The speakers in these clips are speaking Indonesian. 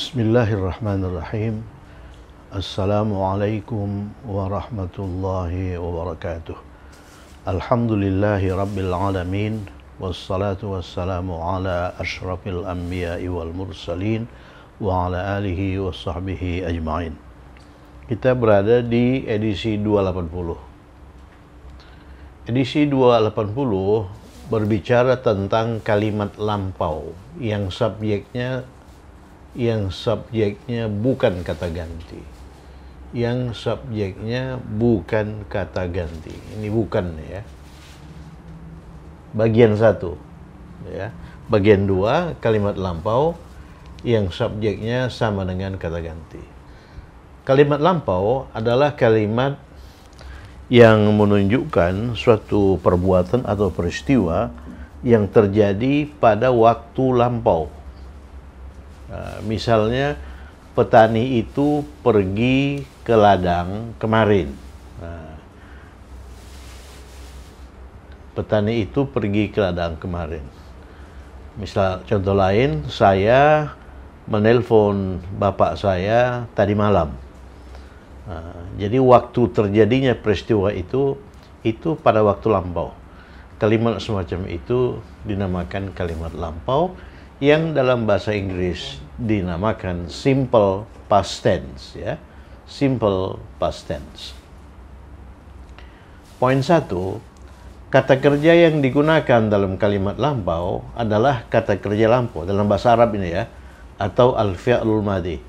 Bismillahirrahmanirrahim. Assalamualaikum warahmatullahi wabarakatuh. Alhamdulillahi rabbil alamin. Wassalatu wassalamu ala ashrafil anbiya'i wal mursalin wa ala alihi wa sahbihi ajma'in. Kita berada di edisi 280. Edisi 280 berbicara tentang kalimat lampau yang subjeknya bukan kata ganti. Yang subjeknya bukan kata ganti. Ini bukan ya. Bagian 1 ya. Bagian 2 kalimat lampau yang subjeknya sama dengan kata ganti. Kalimat lampau adalah kalimat yang menunjukkan suatu perbuatan atau peristiwa yang terjadi pada waktu lampau. Misalnya petani itu pergi ke ladang kemarin. Petani itu pergi ke ladang kemarin. Misal contoh lain, saya menelpon bapak saya tadi malam. Jadi waktu terjadinya peristiwa itu pada waktu lampau. Kalimat semacam itu dinamakan kalimat lampau, yang dalam bahasa Inggris dinamakan simple past tense ya. Simple past tense. Poin 1, kata kerja yang digunakan dalam kalimat lampau adalah kata kerja lampau dalam bahasa Arab ini ya, atau al-fi'lul madhi.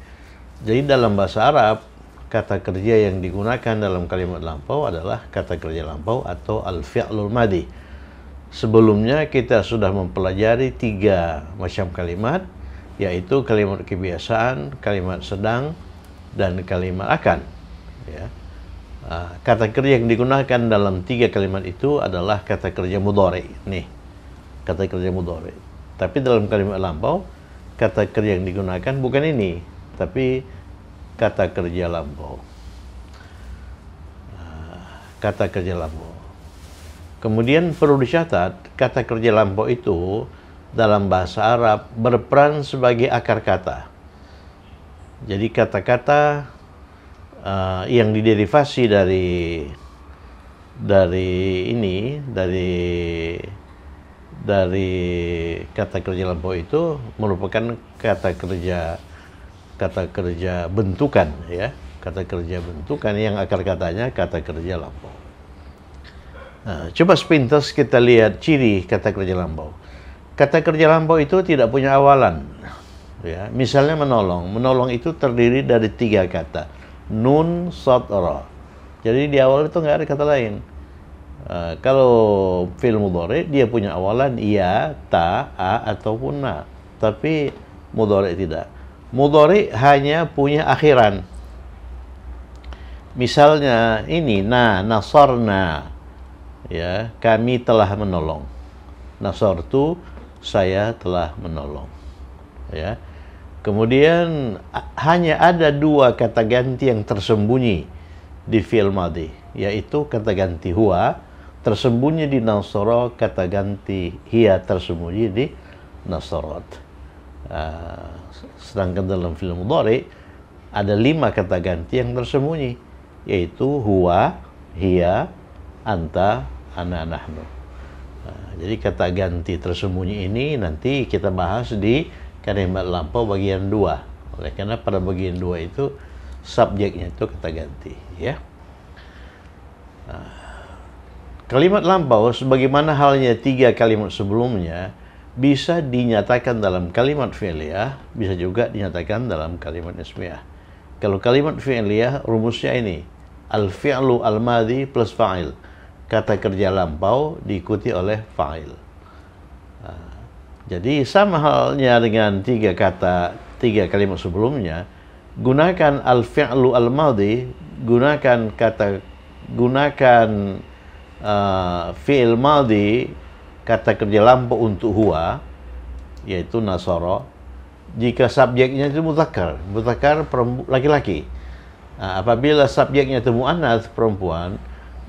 Jadi dalam bahasa Arab kata kerja yang digunakan dalam kalimat lampau adalah kata kerja lampau atau al-fi'lul madhi. Sebelumnya kita sudah mempelajari 3 macam kalimat, yaitu kalimat kebiasaan, kalimat sedang, dan kalimat akan. Ya. Kata kerja yang digunakan dalam 3 kalimat itu adalah kata kerja mudhari. Nih, kata kerja mudhari. Tapi dalam kalimat lampau, kata kerja yang digunakan bukan ini, tapi kata kerja lampau. Kata kerja lampau. Kemudian perlu dicatat, kata kerja lampau itu dalam bahasa Arab berperan sebagai akar kata. Jadi kata-kata yang diderivasi dari kata kerja lampau itu merupakan kata kerja bentukan ya, kata kerja bentukan yang akar katanya kata kerja lampau. Coba sepintas kita lihat ciri kata kerja lampau. Kata kerja lampau itu tidak punya awalan. Ya, misalnya menolong. Menolong itu terdiri dari 3 kata. Nun, sod, ra. Jadi di awal itu nggak ada kata lain. Kalau fi'il mudhari dia punya awalan ya, ta, a, ataupun na. Tapi mudhari tidak. Mudhari hanya punya akhiran. Misalnya ini, nasarna. Ya, kami telah menolong. Nasartu, saya telah menolong. Ya. Kemudian hanya ada 2 kata ganti yang tersembunyi di fi'il madhi, yaitu kata ganti huwa tersembunyi di nasara, kata ganti hiya tersembunyi di nasarat. Sedangkan dalam fi'il mudhari ada 5 kata ganti yang tersembunyi, yaitu huwa, hiya, anta, ana, nahnu. Jadi kata ganti tersembunyi ini nanti kita bahas di kalimat lampau bagian 2. Oleh karena pada bagian 2 itu subjeknya itu kata ganti ya. Kalimat lampau sebagaimana halnya 3 kalimat sebelumnya bisa dinyatakan dalam kalimat fi'liyah, bisa juga dinyatakan dalam kalimat ismiyah. Kalau kalimat fi'liyah rumusnya ini, al-fi'lu al-madhi plus fa'il. Kata kerja lampau diikuti oleh fa'il. Jadi sama halnya dengan 3 kalimat sebelumnya, gunakan al-fi'lu al-madhi, gunakan fi'il madhi, kata kerja lampau untuk huwa, yaitu nasara, jika subjeknya itu mudzakkar laki-laki. Apabila subjeknya itu muannats perempuan,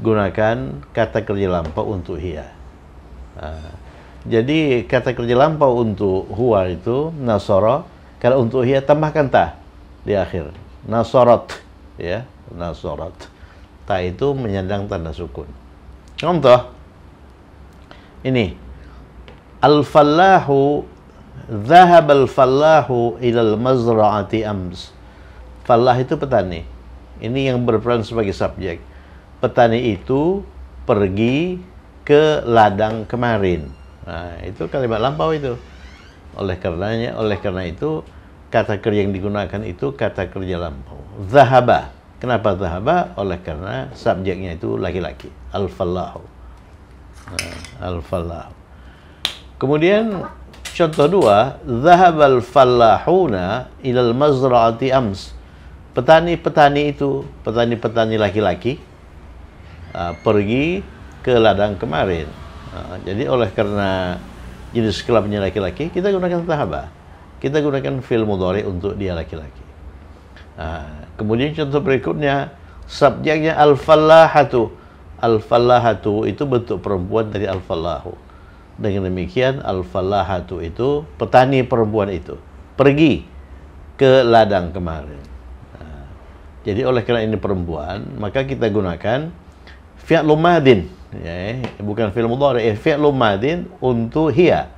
gunakan kata kerja lampau untuk hiya. Jadi kata kerja lampau untuk huwa itu nasara, Kalau untuk hiya tambahkan ta di akhir. Nasarat, ya, nasarat. Ta itu menyandang tanda sukun. Contoh ini, al-fallahu dhahab al-fallahu ilal mazra'ati ams. Fallah itu petani. Ini yang berperan sebagai subjek. Petani itu pergi ke ladang kemarin. Nah, itu kalimat lampau itu. Oleh karena itu kata kerja yang digunakan itu kata kerja lampau. Zahaba. Kenapa zahaba? Oleh karena subjeknya itu laki-laki. Al-fallahu. Nah, al-fallahu. Kemudian contoh dua, zahabal fallahuna ilal mazra'ati ams. Petani-petani itu, petani-petani laki-laki pergi ke ladang kemarin. Jadi oleh karena jenis kelaminnya laki-laki, kita gunakan zahaba. Kita gunakan fi'il mudhari untuk dia laki-laki. Kemudian contoh berikutnya, subjeknya al-fallahatu. Al-fallahatu itu bentuk perempuan dari al-fallahu. Dengan demikian al-fallahatu itu petani perempuan itu pergi ke ladang kemarin. Jadi oleh karena ini perempuan, maka kita gunakan fi'lun madin, ya, bukan fi'il mudhari, fi'lun madin untuk hiya.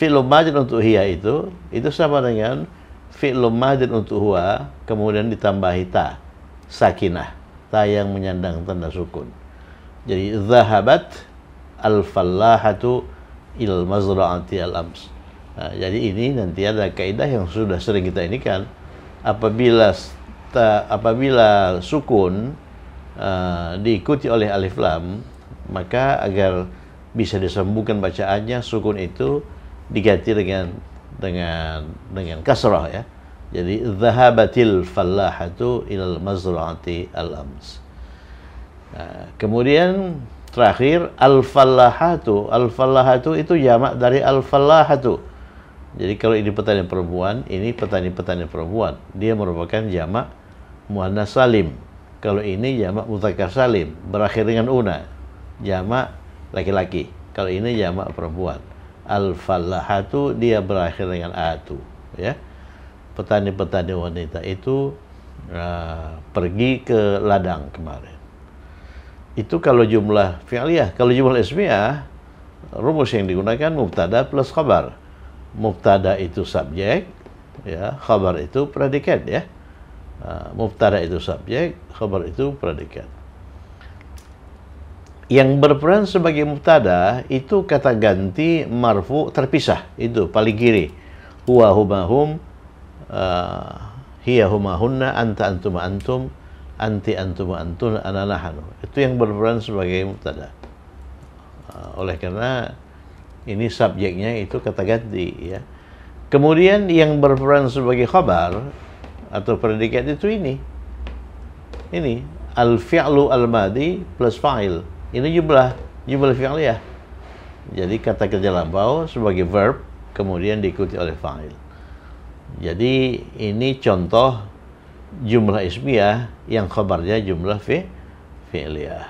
Fi'lun madin untuk hiya itu sama dengan fi'lun madin untuk huwa, kemudian ditambahi ta sakinah, ta yang menyandang tanda sukun. Jadi zahabat al-fallahatu ilal mazra'ati al-ams. Jadi ini nanti ada kaidah yang sudah sering kita ini kan, apabila sukun diikuti oleh alif lam, maka agar bisa disambungkan bacaannya, sukun itu diganti dengan kasrah, ya. Jadi zahabatil fallahatu ilal mazra'ati al-ams. Kemudian terakhir al-fallahatu. Al-fallahatu itu jamak dari al-fallahatu. Jadi kalau ini petani perempuan, ini petani-petani perempuan. Dia merupakan jamak muannas salim. Kalau ini jamak mudzakkar salim, berakhir dengan una, jamak laki-laki. Kalau ini jamak perempuan. Al-fallahatu dia berakhir dengan atu, ya. Petani-petani wanita itu pergi ke ladang kemarin. Itu kalau jumlah fi'liyah. Kalau jumlah ismiyah, rumus yang digunakan mubtada plus khabar. Mubtada itu subjek, ya, khabar itu predikat, ya. Mubtada itu subjek, khabar itu predikat. Yang berperan sebagai mubtada itu kata ganti marfu terpisah, itu paling kiri. Huwa huma hum, hiya huma hunna, anta antuma antum, anti antuma antun, ana nahnu. Itu yang berperan sebagai mubtada. Oleh karena ini subjeknya itu kata ganti, ya. Kemudian yang berperan sebagai khabar atau predikat itu ini al-fi'lu al-madi plus fa'il. Ini jumlah fi'liyah. Jadi kata kerja lampau sebagai verb kemudian diikuti oleh fa'il. Jadi ini contoh jumlah ismiyah yang khabarnya jumlah fi'liyah.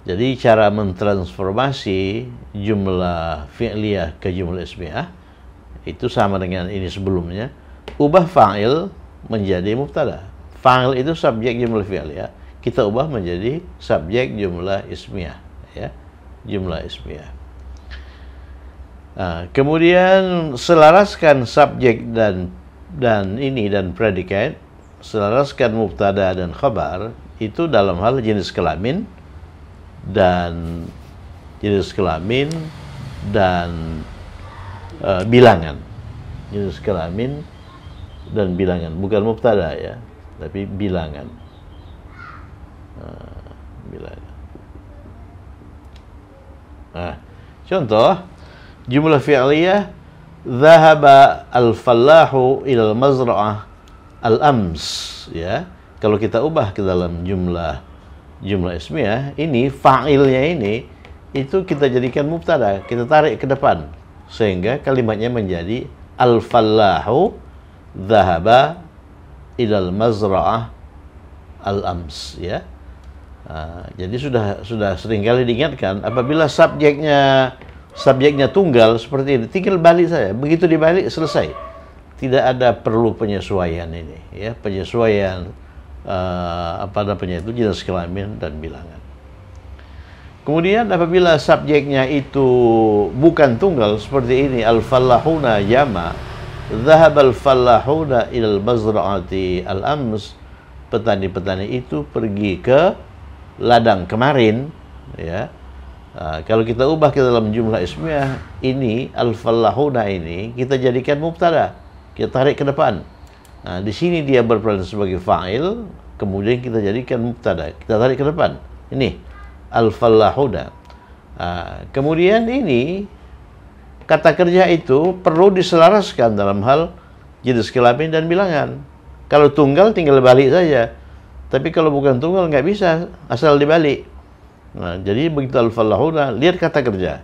Jadi cara mentransformasi jumlah fi'liyah ke jumlah ismiyah itu sama dengan ini sebelumnya. Ubah fa'il menjadi mubtada. Fa'il itu subjek jumlah fi'liyah. Kita ubah menjadi subjek jumlah ismiyah, ya. Jumlah ismiyah. Kemudian selaraskan subjek dan predikat, selaraskan mubtada dan khabar itu dalam hal jenis kelamin dan bilangan. Jenis kelamin dan bilangan, bukan mubtada, ya, tapi bilangan. Bilangan. Contoh jumlah fi'liyah, dhahaba al-fallahu ilal mazra'ah al-ams, ya. Kalau kita ubah ke dalam jumlah ismiyah, ini fa'ilnya ini itu kita jadikan mubtada, kita tarik ke depan sehingga kalimatnya menjadi al-fallahu dhahaba ilal mazra'ah al-ams, ya. Jadi sudah seringkali diingatkan, apabila subjeknya tunggal seperti ini, tinggal balik saja. Begitu dibalik selesai. tidak ada perlu penyesuaian ini, ya, penyesuaian apa namanya itu jenis kelamin dan bilangan. Kemudian apabila subjeknya itu bukan tunggal seperti ini, al-fallahuna jama, dhahab al-fallahuna ilal mazra'ati al-ams, petani-petani itu pergi ke ladang kemarin, ya. Kalau kita ubah ke dalam jumlah ismiyah, ini al-fallahuna ini kita jadikan mubtada, kita tarik ke depan. Nah, di sini dia berperan sebagai fa'il, kemudian kita jadikan mubtada, kita tarik ke depan. Ini al-fallahuna. Kemudian ini kata kerja itu perlu diselaraskan dalam hal jenis kelamin dan bilangan. Kalau tunggal tinggal balik saja. Tapi kalau bukan tunggal nggak bisa, asal dibalik. Nah, jadi begitu al-fallahuna, lihat kata kerja.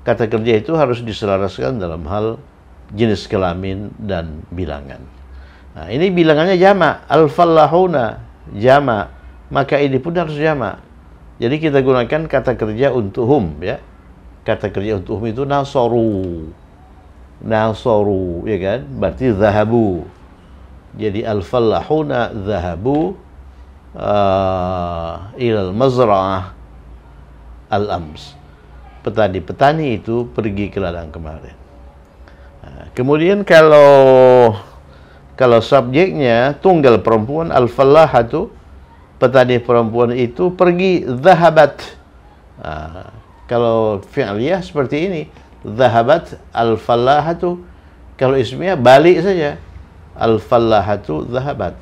Kata kerja itu harus diselaraskan dalam hal jenis kelamin dan bilangan. Nah, ini bilangannya jama, al-fallahuna jama, maka ini pun harus jama. Jadi kita gunakan kata kerja untuk hum, ya. Kata kerja untuk hum itu nasoru, nasoru, ya kan? Berarti zahabu. Jadi al-fallahuna zahabu ilal mazra'ah al-ams. Petani-petani itu pergi ke ladang kemarin. Nah, kemudian kalau subjeknya tunggal perempuan, al-fallahatu, petani perempuan itu pergi, zahabat. Nah, kalau fi'liyah seperti ini, zahabat al-fallahatu. Kalau ismiyah balik saja, al-fallahatu zahabat.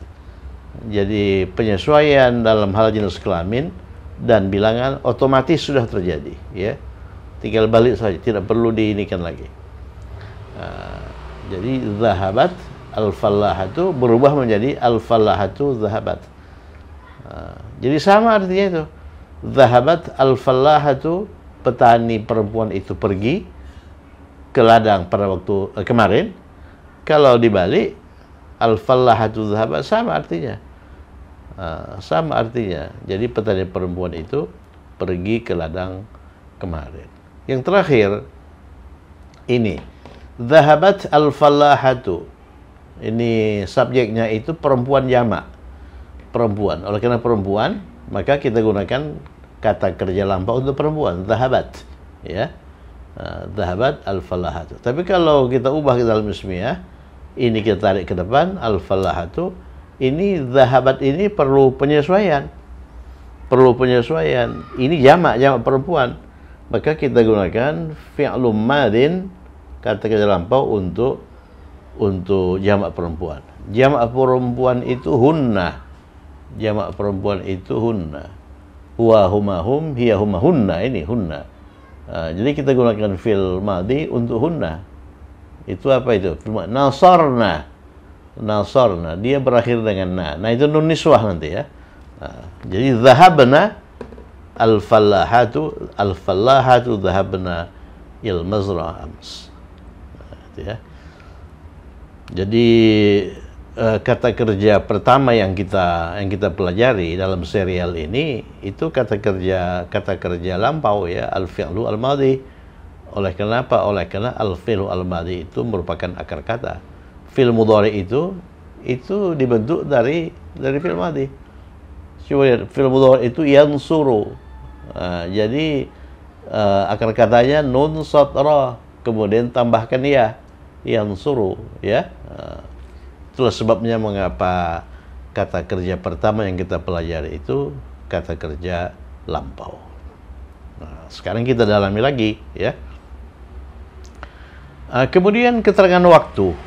Jadi penyesuaian dalam hal jenis kelamin dan bilangan otomatis sudah terjadi, ya. Tinggal balik saja, tidak perlu diinikan lagi. Jadi zahabat al-fallahatu berubah menjadi al-fallahatu zahabat. Jadi sama artinya itu. Zahabat al-fallahatu, petani perempuan itu pergi ke ladang pada waktu kemarin. Kalau dibalik al-fallahatu zahabat, sama artinya. Sama artinya. Jadi petani perempuan itu pergi ke ladang kemarin. Yang terakhir ini zahabat al-fallahatu. Ini subjeknya itu perempuan jamak, perempuan. Oleh karena perempuan, maka kita gunakan kata kerja lampau untuk perempuan, zahabat, ya. Zahabat al-fallahatu. Tapi kalau kita ubah ke dalam ismiyah, ini kita tarik ke depan, al-fallahatu. Ini zahabat ini perlu penyesuaian. Perlu penyesuaian. Ini jamak perempuan. Maka kita gunakan fi'lum madin, kata kerja lampau untuk jamak perempuan. Jamak perempuan itu hunna. Jamak perempuan itu hunna. Huwa huma hum, hiya huma hunna, ini hunna. Jadi kita gunakan fi'l madhi untuk hunna. Itu apa itu? Nasarna. Nasarna, dia berakhir dengan na. Nah, itu nun niswah nanti, ya. Jadi zahabna al-fallahatu zahabna il mazra'ah ams. Itu, ya. Jadi kata kerja pertama yang kita pelajari dalam serial ini itu kata kerja lampau, ya, al-fi'lu al-madhi. Oleh kenapa? Oleh karena al-fi'lu al-madhi itu merupakan akar kata. Fi'il mudhari itu dibentuk dari fi'il madhi. Coba lihat, fi'il mudhari itu yansuru. Jadi akar katanya nun satra, kemudian tambahkan ya, yansuru, ya. Itulah sebabnya mengapa kata kerja pertama yang kita pelajari itu kata kerja lampau. Nah, sekarang kita dalami lagi, ya. Kemudian keterangan waktu.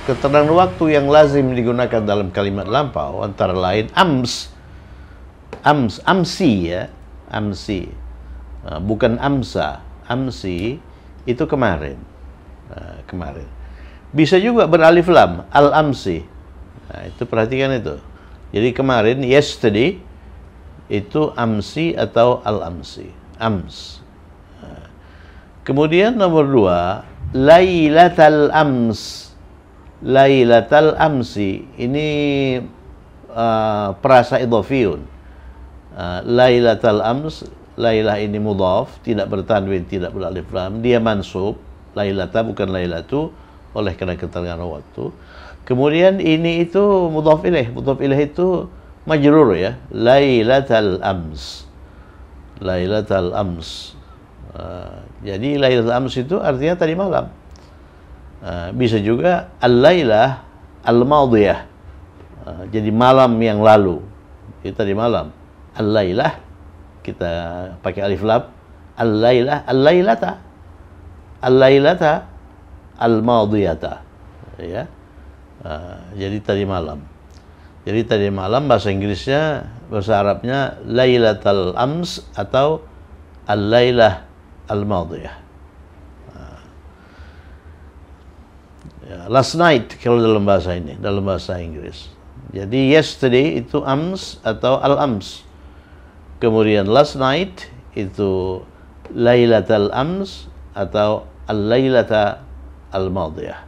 Keterangan waktu yang lazim digunakan dalam kalimat lampau antara lain amsi, ya, amsi. Bukan amsa, amsi itu kemarin. Kemarin. Bisa juga beralif lam, al-amsi. Nah, itu perhatikan itu. Jadi kemarin, yesterday, itu amsi atau al-amsi. Ams. Kemudian nomor 2, lailatal ams. Lailatal amsi. Ini perasa idhofiyun. Lailatal ams, lailah ini mudhaf, tidak bertanwin, tidak beralif lam. Dia mansub. Lailata bukan lailatu. oleh karena keterangan waktu. Kemudian ini itu mudhaf ilaih. Mudhaf ilaih itu majrur ya. Lailatal ams. Lailatal ams. Jadi lailatul ams itu artinya tadi malam. Bisa juga al-lailah al-madiyah. Jadi malam yang lalu. Itu tadi malam. Al-lailah kita pakai alif lam. Al-lailah al-lailata. Al-lailata al-madiyata. Ya. Jadi tadi malam. Jadi tadi malam bahasa Inggrisnya, bahasa Arabnya lailatul ams atau al-lailah al-madiyah. Last night kalau dalam bahasa ini, dalam bahasa Inggris. Jadi yesterday itu ams atau al-ams. Kemudian last night itu lailatul ams atau al-lailata al-madiyah.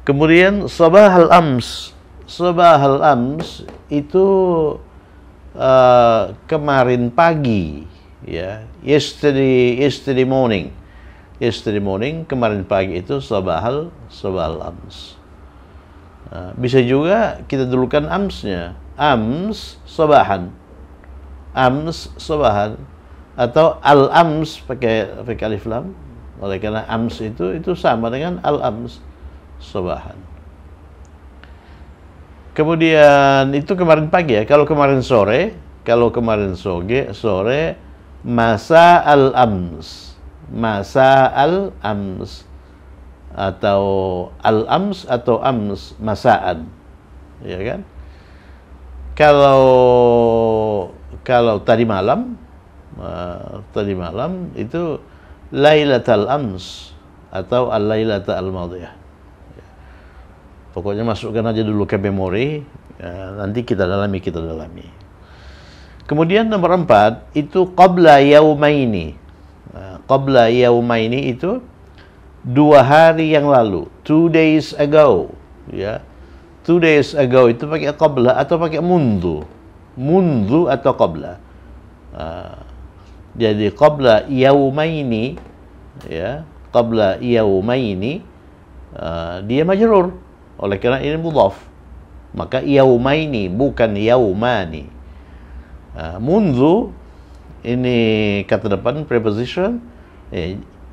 Kemudian sabah al-ams. Sabah al-ams itu kemarin pagi, ya. Yesterday morning. Yesterday morning, kemarin pagi itu sabah al-ams. Bisa juga kita dulukan amsnya. Ams sabahan. Ams sabahan atau al-ams pakai alif lam. Oleh karena ams itu sama dengan al-ams sabahan. Kemudian itu kemarin pagi ya. Kalau kemarin sore masa al-ams. Masa al-ams atau al-ams atau ams masaan. Ya kan? Kalau tadi malam itu lailatul ams atau al-lailata al-madiyah. Pokoknya masukkan aja dulu ke memori, nanti kita dalami. Kemudian nomor 4 itu qabla yaumaini. Qabla yaumaini itu 2 hari yang lalu, 2 days ago, ya. 2 days ago itu pakai qabla atau pakai mundu. Mundu atau qabla. Jadi qabla yaumaini, ya, qabla yaumaini dia majrur. Oleh karena ini mudhaf, maka yaumaini bukan yaumani. Mundu ini kata depan preposition,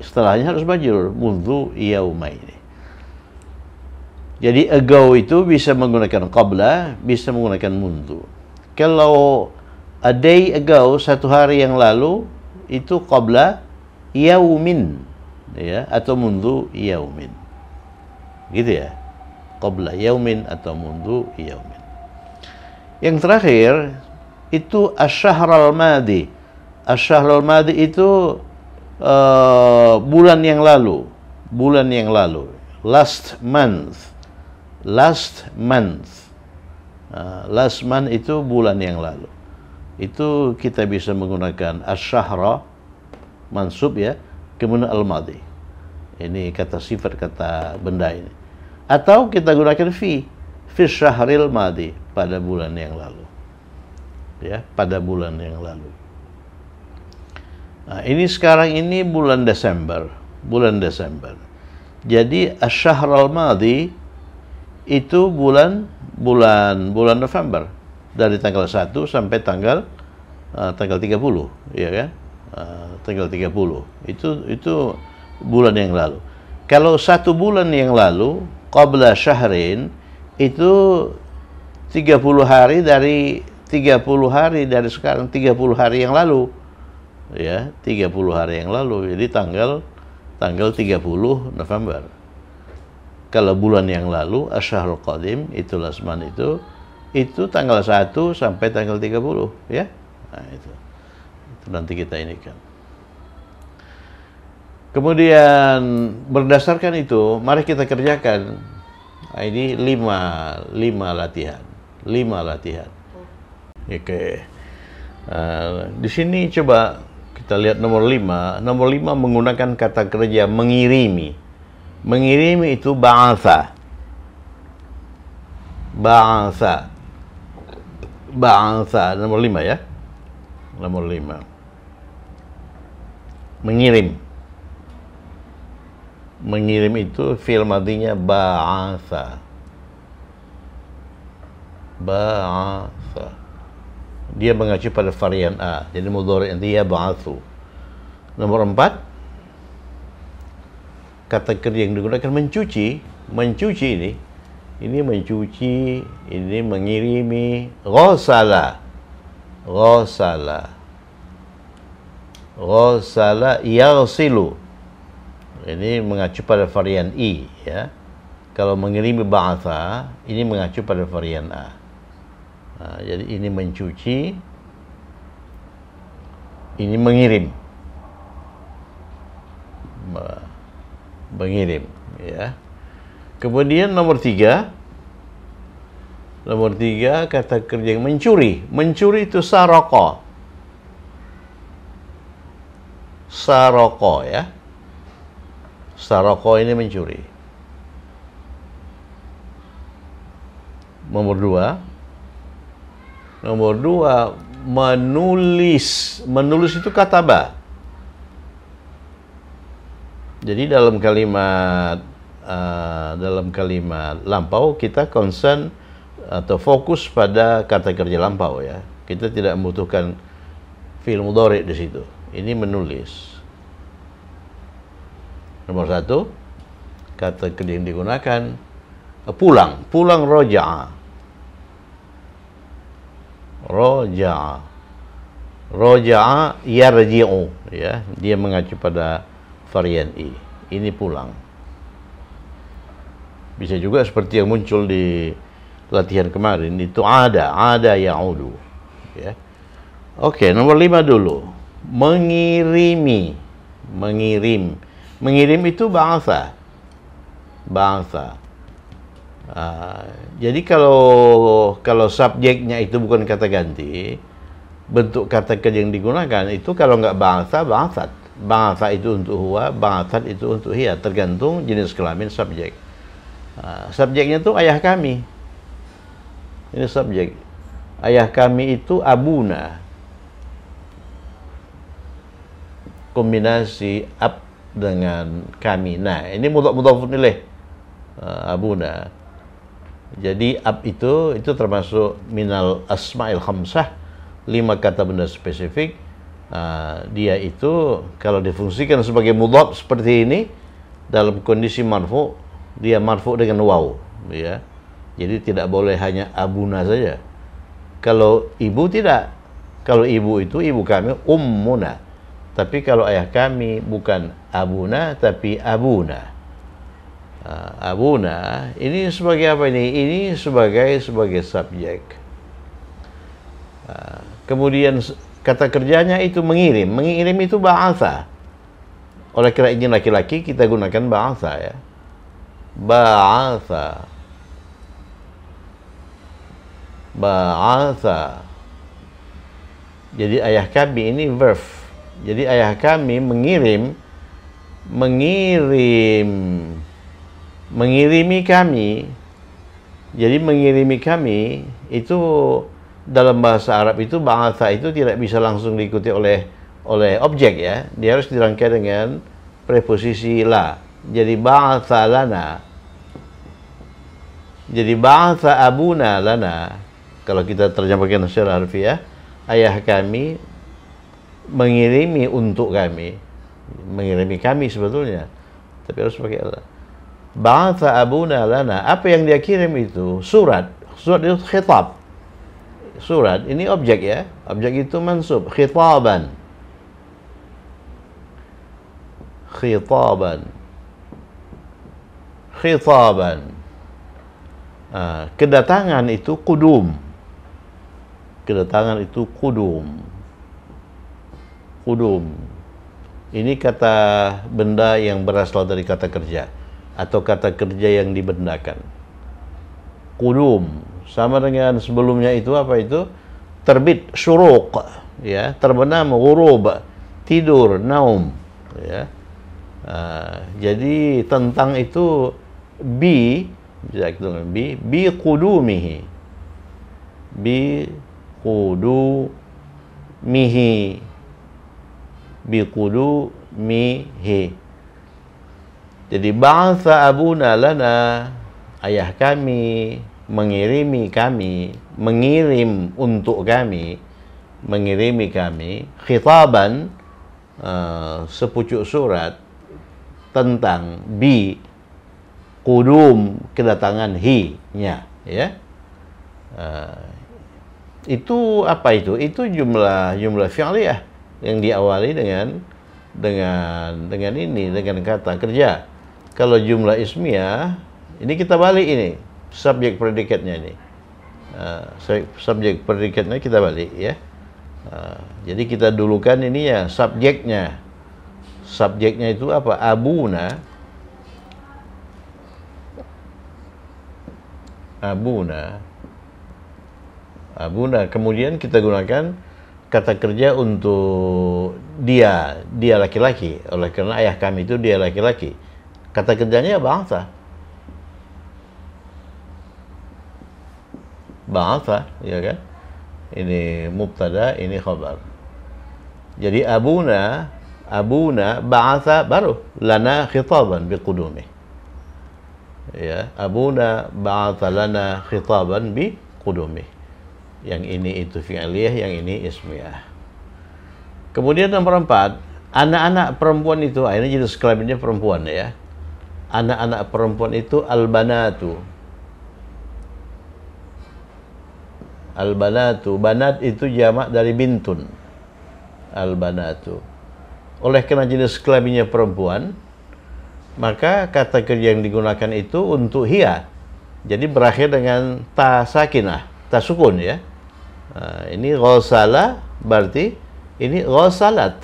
setelahnya harus majrur. Mundu yaumaini. Jadi ago itu bisa menggunakan qabla, bisa menggunakan mundu. Kalau a day ago, 1 hari yang lalu, itu qabla yaumin, ya, atau mundu yaumin. Gitu ya. Qabla yaumin atau mundu yaumin. Yang terakhir itu asy-syahrul madi. Asy-syahrul madi itu bulan yang lalu. Bulan yang lalu. Last month. Last month itu bulan yang lalu. Itu kita bisa menggunakan asy-syahra mansub ya, kemudian al-madi. Ini kata sifat, kata benda ini. Atau kita gunakan fi syahril madi, pada bulan yang lalu. Ya, pada bulan yang lalu. Nah, ini sekarang ini bulan Desember. Bulan Desember. Jadi asy-syahrul madi itu bulan November, dari tanggal 1 sampai tanggal 30, ya kan? Tanggal 30. Itu bulan yang lalu. Kalau 1 bulan yang lalu, qabla syahrin, itu 30 hari dari sekarang, 30 hari yang lalu. Ya, 30 hari yang lalu. Jadi tanggal 30 November. Kalau bulan yang lalu, asy-syahrul qadim, itu lasman itu tanggal 1 sampai tanggal 30, ya. Nah, itu nanti kita ini kan. Kemudian berdasarkan itu, mari kita kerjakan. Nah, ini 5 latihan. 5 latihan. Oke. Di sini coba kita lihat nomor 5. Nomor 5 menggunakan kata kerja mengirimi. Mengirimi itu ba'atha. Ba'atha nomor 5 ya. Nomor 5. Mengirim. Mengirim itu fi'il madinya ba'atha. Ba'atha. Dia mengacu pada varian A. Jadi mudhari' dia ba'athu. Nomor 4, kata kerja yang digunakan mencuci. Mencuci ini mencuci, ini mengirimi. Ghasala. Ghasala. Ghasala yaghsilu. Ini mengacu pada varian I, ya. Kalau mengirimi ba'atha, ini mengacu pada varian A. Nah, jadi ini mencuci, ini mengirim. Mengirim, ya. Kemudian nomor 3, kata kerja yang mencuri. Mencuri itu saroko. Saroko, ya. Saroko ini mencuri. Nomor 2, menulis. Menulis itu kataba. Jadi dalam kalimat lampau kita concern atau fokus pada kata kerja lampau, ya. Kita tidak membutuhkan fi'il mudhari' di situ. Ini menulis. Nomor 1, kata kerja yang digunakan pulang. Pulang roja'a. Roja'a. Roja'a yarji'u, ya. Dia mengacu pada varian I. Ini pulang. Bisa juga seperti yang muncul di latihan kemarin, itu ada ya'udu, ya. Oke, nomor 5 dulu. Mengirimi. Mengirim itu ba'atha. Jadi kalau subjeknya itu bukan kata ganti, bentuk kata kerja yang digunakan itu kalau nggak ba'atha, ba'athat. Ba'atha itu untuk huwa, ba'athat itu untuk hiya, tergantung jenis kelamin subjek. Subjeknya itu ayah kami. Ini subjek. Ayah kami itu abuna. Kombinasi ab dengan kami. Nah, ini mudhafun ilaih. Abuna. Jadi ab itu termasuk minal asma'il khamsah, 5 kata benda spesifik. Dia itu kalau difungsikan sebagai mudhaf seperti ini dalam kondisi marfu, dia marfu dengan waw, ya. Jadi tidak boleh hanya abuna saja. Kalau ibu tidak. Kalau ibu itu ibu kami ummuna. Tapi kalau ayah kami bukan abuna tapi abuna. Abuna ini sebagai apa ini? Ini sebagai subjek. Kemudian kata kerjanya itu mengirim. Mengirim itu ba'atha. Oleh karena ini laki-laki kita gunakan ba'atha, ya. Ba'atha. Ba'atha. Jadi ayah kami ini verb. Jadi ayah kami mengirimi kami. Jadi mengirimi kami itu dalam bahasa Arab itu ba'atha itu tidak bisa langsung diikuti oleh objek, ya. Dia harus dirangkai dengan preposisi la. Jadi ba'atha lana. Jadi ba'atha abuna lana. Kalau kita terjemahkan secara harfiah, ayah kami mengirimi untuk kami. Mengirimi kami sebetulnya, tapi harus pakai Allah. Ba'atha abuna lana. Apa yang dia kirim itu? Surat. Surat itu khitab. Surat ini objek, ya. Objek itu mansub. Khitaban. Khitaban. Khitaban. Kedatangan itu qudum. Kedatangan itu qudum. Qudum. Ini kata benda yang berasal dari kata kerja atau kata kerja yang dibendakan. Qudum sama dengan sebelumnya itu apa itu? Terbit, syuruq, ya. Terbenam, ghurub, tidur, naum, ya. Jadi tentang itu bi qudumihi. Bi qudumihi. Jadi ba'atha abuna lana, ayah kami mengirimi kami, mengirim untuk kami, mengirimi kami khitaban, sepucuk surat tentang bi qudum, kedatangan hi-nya, ya. Itu apa itu? Itu jumlah fi'liyah yang diawali dengan kata kerja. Kalau jumlah ismiyah, ini kita balik ini subjek predikatnya ini. Subjek predikatnya kita balik, ya. Jadi kita dulukan ini ya subjeknya. Subjeknya itu apa? Abuna. Kemudian kita gunakan kata kerja untuk dia laki-laki. Oleh karena ayah kami itu dia laki-laki. Kata kerjanya ba'atha, ya kan? Ini mubtada, ini khabar. Jadi abuna ba'atha baru lana khitaban biqudumih. Ya, abuna ba'atha lana khitaban biqudumih. Yang ini itu fi'liyah, yang ini ismiyah. Kemudian nomor 4, anak-anak perempuan itu, ini jenis kelaminnya perempuan, ya. Anak-anak perempuan itu al-banatu. Al-banatu, banat itu jamak dari bintun. Al-banatu. Oleh karena jenis kelaminnya perempuan, maka kata kerja yang digunakan itu untuk hiya. Jadi berakhir dengan ta sakinah, ta sukun, ya. Ini ghasala, berarti ini ghasalat.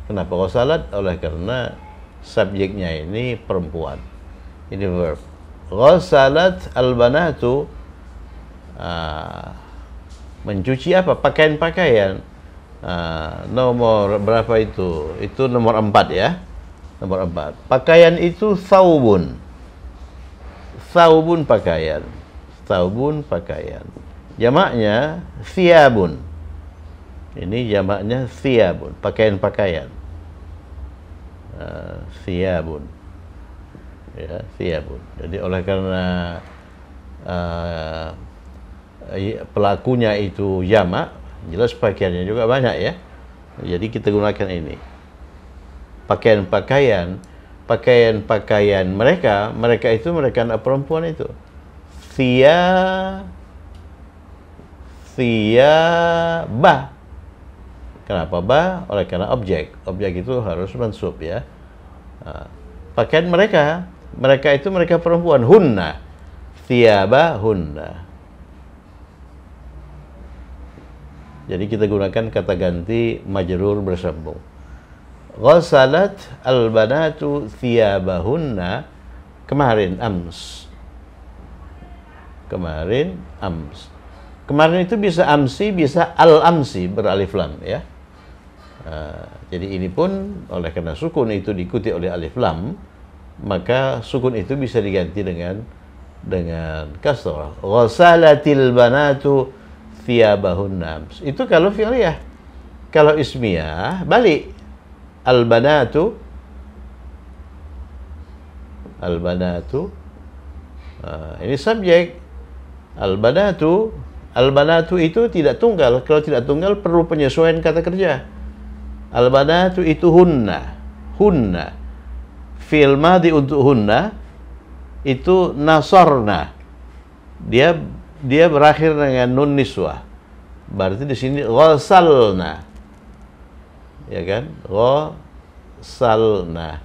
Kenapa ghasalat? Oleh karena subjeknya ini perempuan. Ini verb. Ghasalat al-banatu, mencuci apa? Pakaian-pakaian. Nomor berapa itu? Itu nomor 4, ya. Nomor 4. Pakaian itu thawbun. Thawbun pakaian. Jamaknya thiyabun. Ini jamaknya thiyabun, pakaian-pakaian. Thiyabun. Ya, thiyabun. Jadi oleh karena pelakunya itu jamak, jelas pakaiannya juga banyak, ya. Jadi kita gunakan ini. Pakaian-pakaian mereka anak perempuan itu. Thiyabah. Kenapa ba? Oleh karena objek itu harus mansub, ya. Pakaian mereka itu mereka perempuan. Hunna, thiyaba hunna. Jadi kita gunakan kata ganti majrur bersambung. Ghasalat al-banatu thiyabahunna. Kemarin ams. Kemarin itu bisa amsi, bisa al-amsi beralif lam, ya. Jadi ini pun oleh karena sukun itu diikuti oleh alif lam, maka sukun itu bisa diganti dengan kasrah. Ghasalatil banatu thiyabahunna. Itu kalau fi'liyah. Kalau ismiyah balik. Al-banatu ini subjek. Al-banatu itu tidak tunggal. Kalau tidak tunggal perlu penyesuaian kata kerja. Al-banatu itu hunna. Fi'il madhi untuk hunna itu nasarna. Dia berakhir dengan nun niswah. Berarti di sini ghasalna. Ya kan? Ghasalna.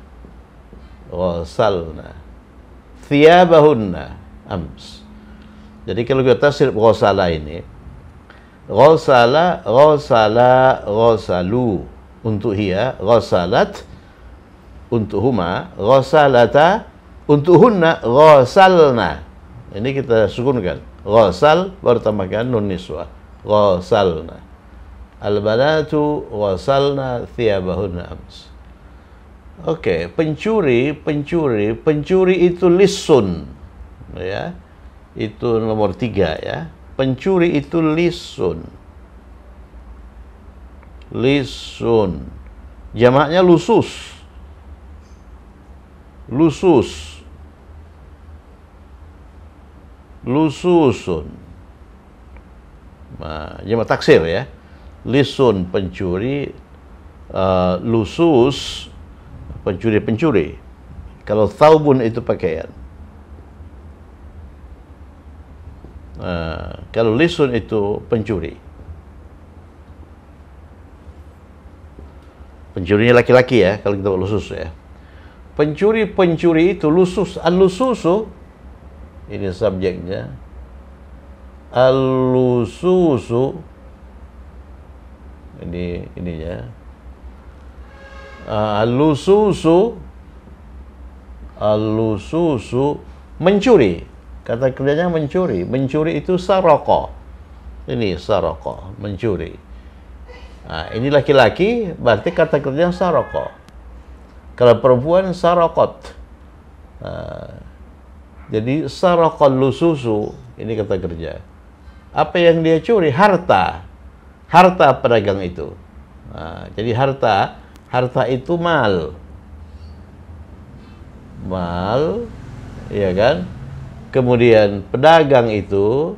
Thiyabahunna ams. Jadi kalau kita tasrif ghasala ini, ghasalu untuk hiya, ghasalat untuk huma, ghasalata untuk hunna, ghasalna. Ini kita sukunkan. Ghasal baru tambahkan nun niswah. Ghasalna. Al-banatu ghasalna thiyabahunna ams. Oke, pencuri itu lisun, ya. Itu nomor 3, ya. Pencuri itu lisun. Lisun. Jamaknya lusus. Lusus. Lususun. Nah, jamak taksir ya. Lisun pencuri, lusus pencuri-pencuri. Kalau thaubun itu pakaian. Kalau lisun itu pencuri. Pencurinya laki-laki ya, kalau kita lusus ya. Pencuri-pencuri itu lusus. Al-lususu, ini subjeknya. Al-lususu, ininya. Al-lususu, al-lususu, mencuri. Kata kerjanya mencuri. Mencuri itu saroko. Ini saroko, mencuri. Nah, ini laki-laki, berarti kata kerjanya saroko. Kalau perempuan sarokot. Jadi sarokol lususu, ini kata kerja. Apa yang dia curi? Harta. Harta pedagang itu. Jadi harta itu mal. Mal, ya kan? Kemudian pedagang itu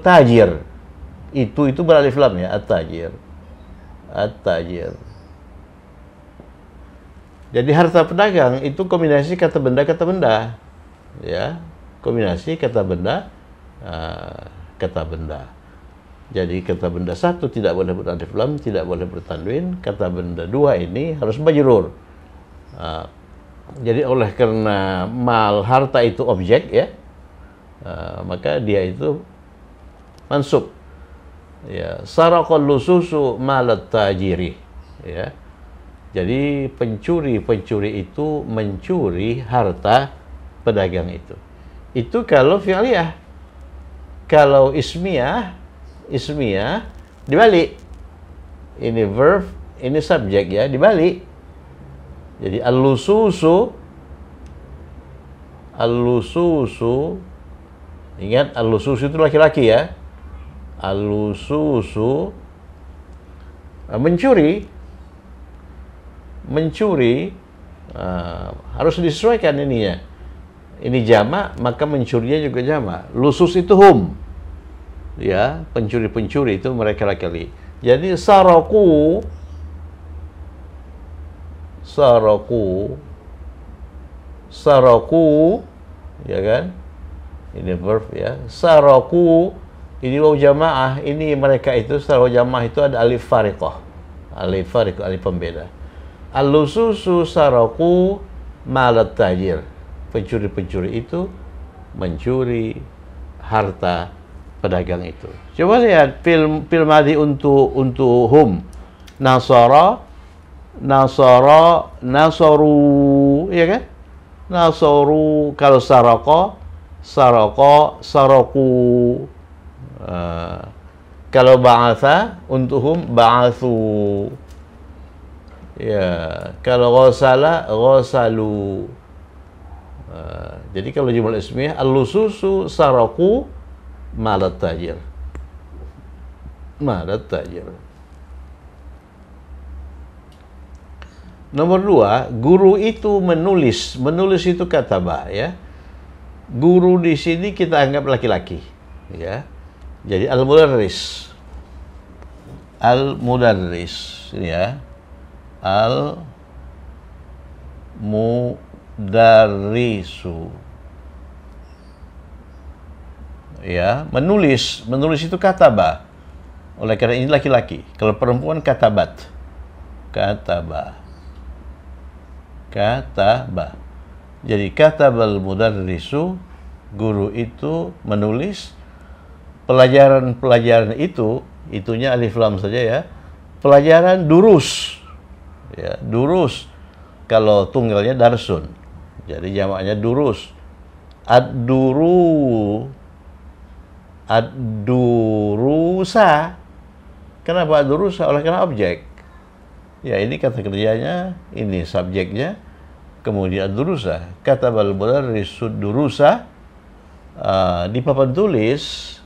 tajir. Itu beralif lam ya, at-tajir. At-tajir. Jadi harta pedagang itu kombinasi kata benda. Ya, kombinasi kata benda. Jadi kata benda satu tidak boleh beralif lam, tidak boleh bertanwin. Kata benda dua ini harus majrur. Jadi oleh karena mal, harta itu objek ya, maka dia itu mansub. Ya, saraqal lususu malat tajiri. Ya. Jadi pencuri itu mencuri harta pedagang itu. Itu kalau fi'liyah. Kalau ismiyah dibalik. Ini verb, ini subjek ya, dibalik. Jadi al-lususu, ingat al-lususu itu laki-laki ya. Al-lususu mencuri harus disesuaikan ininya. Ini jamak, maka mencurinya juga jamak. Lusus itu hum. Ya, pencuri-pencuri itu mereka laki-laki. Jadi saraku, ya kan? Ini verb ya. Saraku, ini waw jamaah, ini mereka itu setelah waw jamaah itu ada alif fariqah. Alif pembeda. Al-lususu saraku malat tajir. Pencuri-pencuri itu mencuri harta pedagang itu. Coba lihat fil madi untuk hum. Nasaru, ya kan? Nasaru. Kalau saraku. Kalau ba'atha untuk hum ba'athu. Ya, kalau ghasalu. Jadi kalau jumlah ismiyah al-lususu saraku malat tajir. Nomor 2, guru itu menulis. Menulis itu kataba ya. Guru di sini kita anggap laki-laki ya. Jadi al-mudarris ini ya. Al-mudarrisu. Ya, menulis itu kataba. Oleh karena ini laki-laki. Kalau perempuan katabat. Kataba. Jadi katabal mudarrisu, guru itu menulis. Pelajaran itunya alif lam saja ya. Pelajaran durus. Ya, durus. Kalau tunggalnya darsun. Jadi jamaknya durus. Ad-durusa. Kenapa ad-durusa? Oleh karena objek. Ya, ini kata kerjanya, ini subjeknya. Kemudian ad-durusa. Katabal mudarrisu durusa. Di papan tulis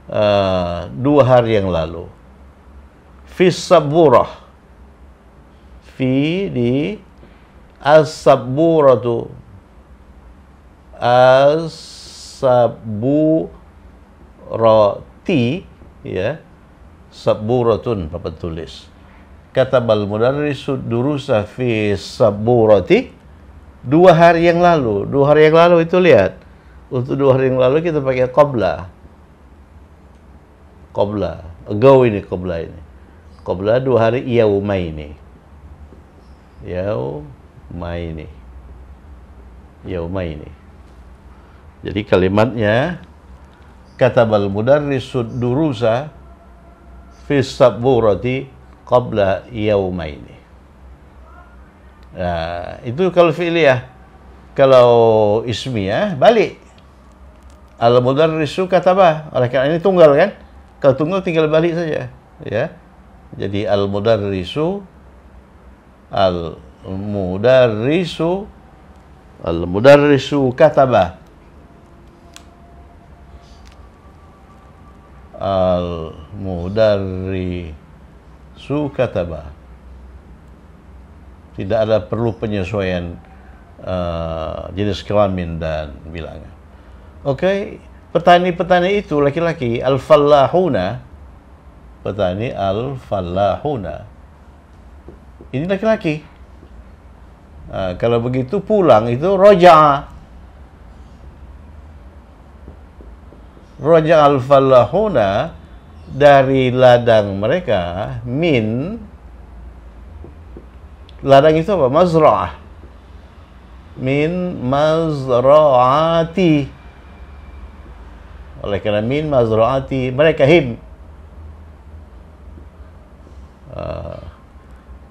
2 hari yang lalu. fi saburah. Fi di as-saburatu. As-saburati, ya. Saburatun papan tulis. Katabal mudarrisu durusa fi saburati. 2 hari yang lalu. 2 hari yang lalu itu lihat. Untuk 2 hari yang lalu kita pakai qabla. Qabla. Ago ini qabla ini. Qabla 2 hari yaumaini. Yaumaini. Yaumaini. Jadi kalimatnya katabal mudarrisu durusa fi saburati qabla yaumaini. Nah, itu kalau fi'liyah. Kalau ismiyah balik. Al-mudarrisu kataba. Oleh karena ini tunggal kan? Kalau tunggal tinggal balik saja, ya. Jadi al-mudarrisu kataba. Al-mudarrisu kataba. Tidak ada perlu penyesuaian jenis kelamin dan bilangan. Oke, petani-petani itu laki-laki, al-fallahuna. Petani al-fallahuna. Ini laki-laki. Kalau begitu pulang itu roja'a. Roja'a al-fallahuna dari ladang mereka, min ladang itu apa? Mazra'ah. Min mazra'ati. Oleh karena min mazra'ati, mereka him.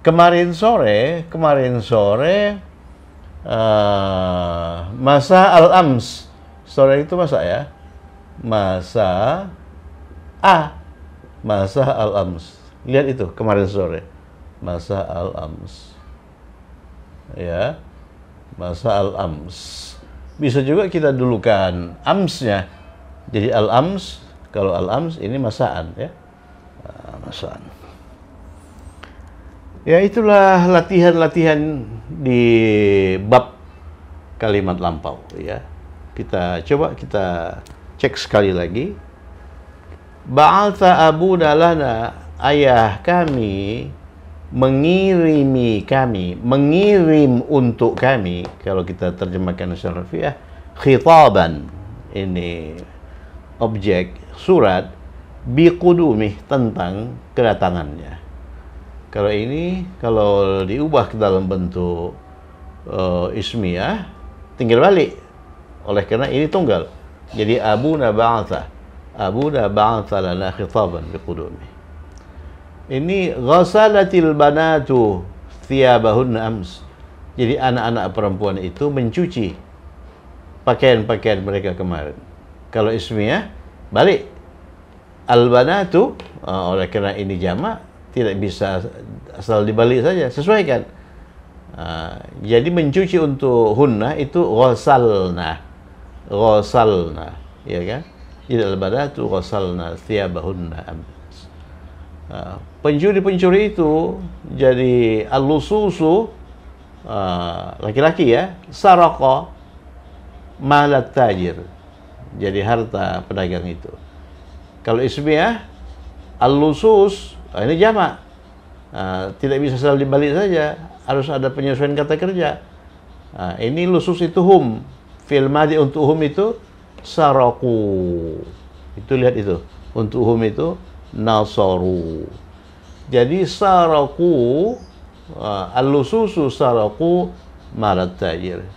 Kemarin sore masa al-ams. Sore itu masa ya? Masa al-ams. Lihat itu kemarin sore. Masa al-ams. Ya. Masa al-ams. Bisa juga kita dulukan amsnya. Jadi al-ams, kalau al-ams ini masaan ya. Masaan. Ya, itulah latihan-latihan di bab kalimat lampau ya. Kita cek sekali lagi. Ba'atha abuna lana, ayah kami mengirim untuk kami. Kalau kita terjemahkan secara fiqh, khitaban, ini objek surat, biqudumih, tentang kedatangannya. Kalau ini, kalau diubah ke dalam bentuk ismiyah, tinggal balik. Oleh karena ini tunggal. Jadi abuna ba'atha lana khitaban biqudumi. Ini ghasalatil banatu thiyabahunna ams. Jadi anak-anak perempuan itu mencuci pakaian-pakaian mereka kemarin. Kalau ismiyah balik. Al-banatu, oleh karena ini jamak, tidak bisa asal dibalik saja, sesuaikan. Jadi mencuci untuk hunna itu ghasalna, ya kan? Jadi al-banatu ghasalna thiyabahunna ams. Pencuri-pencuri itu jadi al-lususu, laki-laki ya, saraqa malat tajir, jadi harta pedagang itu. Kalau ismiyah al-lusus, ini jamak, tidak bisa selalu dibalik saja, harus ada penyesuaian kata kerja. Ini lusus itu hum, fi'il madhi untuk hum itu saraku. Itu lihat itu, untuk hum itu nasaru. Jadi saraku, al-lususu saraku malat tajir.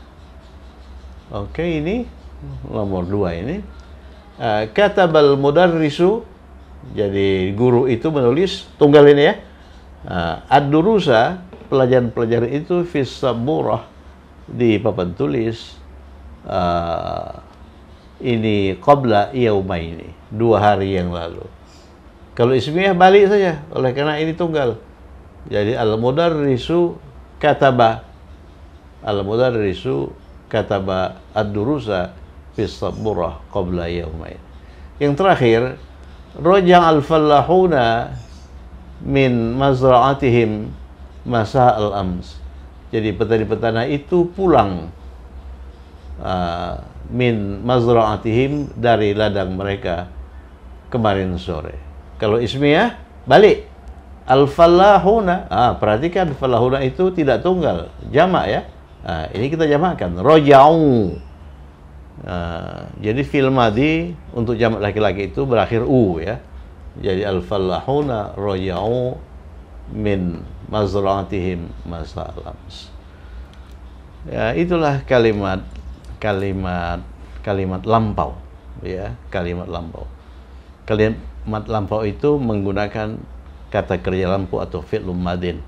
Oke, ini nomor 2 ini. Katabal mudarrisu, jadi guru itu menulis, tunggal ini ya. Ad-durusa, pelajaran-pelajaran itu fis saburah, di papan tulis. Ini qabla yaumaini, 2 hari yang lalu. Kalau ismiyah balik saja, oleh karena ini tunggal. Jadi al-mudarrisu kataba. Al-mudarrisu kataba ad-durusa fis saburah qabla yaumaini. Yang terakhir, rojang al-fallahuna min mazra'atihim masa al-ams. Jadi petani-petani itu pulang min mazra'atihim, dari ladang mereka kemarin sore. Kalau ismiyah balik al-fallahuna. Perhatikan fallahuna itu tidak tunggal, jamak ya. Ini kita jamakkan roja'u. Jadi fi'il madhi untuk jamak laki-laki itu berakhir u ya. Jadi al-fallahuna roja'u min mazra'atihim masa al-ams. Ya, itulah kalimat lampau ya, kalimat lampau. Kalimat lampau itu menggunakan kata kerja lampu atau fi'lun madin.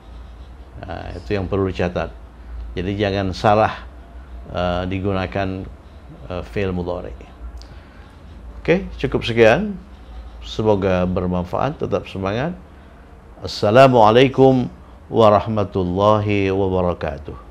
Itu yang perlu dicatat. Jadi jangan salah digunakan fi'il mudhari. Oke, cukup sekian. Semoga bermanfaat. Tetap semangat. Assalamualaikum warahmatullahi wabarakatuh.